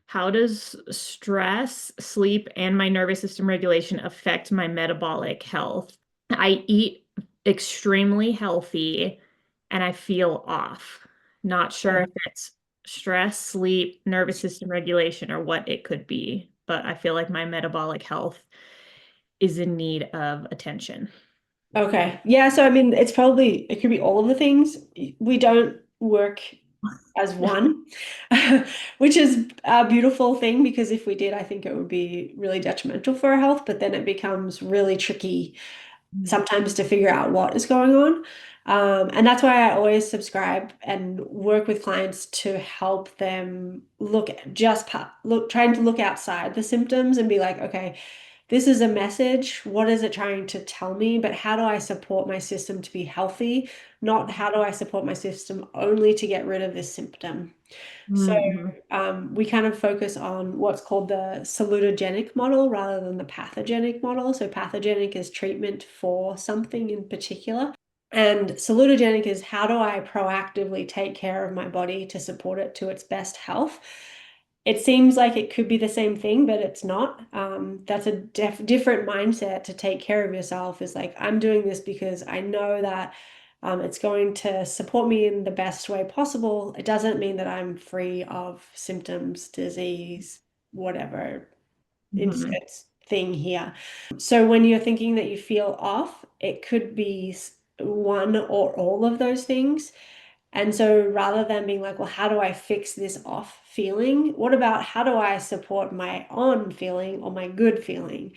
How does stress, sleep, and my nervous system regulation affect my metabolic health? I eat extremely healthy and I feel off. Not sure if it's stress, sleep, nervous system regulation, or what it could be, but I feel like my metabolic health is in need of attention. Okay. Yeah, so I mean, it could be all of the things. We don't work as one, which is a beautiful thing because if we did, I think it would be really detrimental for our health, but then it becomes really tricky sometimes to figure out what is going on. And that's why I always subscribe and work with clients to help them trying to look outside the symptoms and be like, okay, this is a message. What is it trying to tell me? But how do I support my system to be healthy? Not how do I support my system only to get rid of this symptom? So Mm-hmm. we kind of focus on what's called the salutogenic model rather than the pathogenic model. So pathogenic is treatment for something in particular. And salutogenic is how do I proactively take care of my body to support it to its best health? It seems like it could be the same thing, but it's not. That's a different mindset to take care of yourself. Is like, I'm doing this because I know that it's going to support me in the best way possible. It doesn't mean that I'm free of symptoms, disease, whatever Mm-hmm. thing here. So when you're thinking that you feel off, it could be one or all of those things. And so rather than being like, well, how do I fix this off feeling? What about how do I support my on feeling or my good feeling?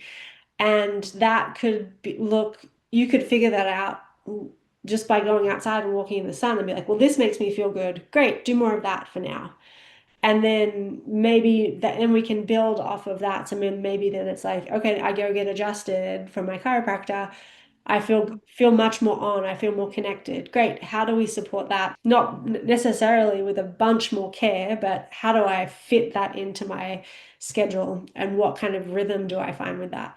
And that could you could figure that out just by going outside and walking in the sun and be like, well, this makes me feel good. Great, do more of that for now. And then then we can build off of that. So maybe then it's like, okay, I go get adjusted from my chiropractor. I feel much more on. I feel more connected. Great. How do we support that? Not necessarily with a bunch more care, but how do I fit that into my schedule? And what kind of rhythm do I find with that?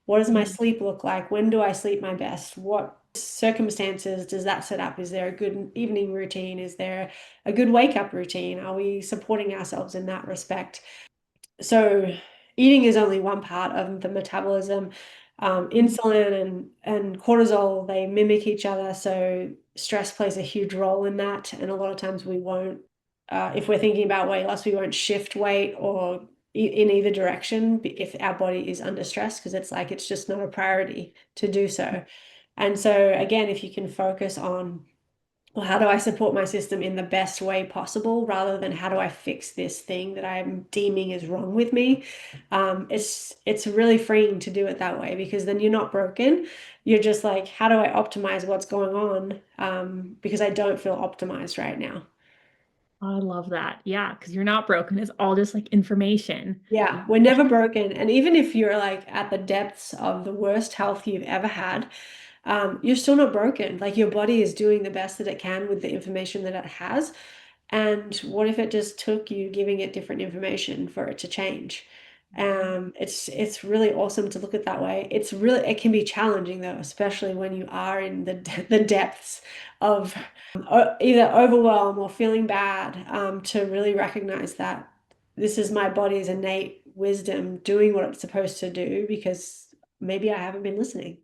What does my sleep look like? When do I sleep my best? What circumstances does that set up? Is there a good evening routine? Is there a good wake up routine? Are we supporting ourselves in that respect? So eating is only one part of the metabolism. Insulin and cortisol, they mimic each other. So stress plays a huge role in that. And a lot of times we won't, if we're thinking about weight loss, we won't shift weight or in either direction if our body is under stress, because it's like it's just not a priority to do so. And so again, if you can focus on, well, how do I support my system in the best way possible rather than how do I fix this thing that I'm deeming is wrong with me? It's really freeing to do it that way because then you're not broken. You're just like, how do I optimize what's going on? Because I don't feel optimized right now. I love that. Yeah, because you're not broken. It's all just like information. Yeah, we're never broken. And even if you're like at the depths of the worst health you've ever had, you're still not broken. Like your body is doing the best that it can with the information that it has. And what if it just took you giving it different information for it to change? It's really awesome to look at that way. It can be challenging though, especially when you are in the depths of either overwhelm or feeling bad, to really recognize that this is my body's innate wisdom doing what it's supposed to do because maybe I haven't been listening.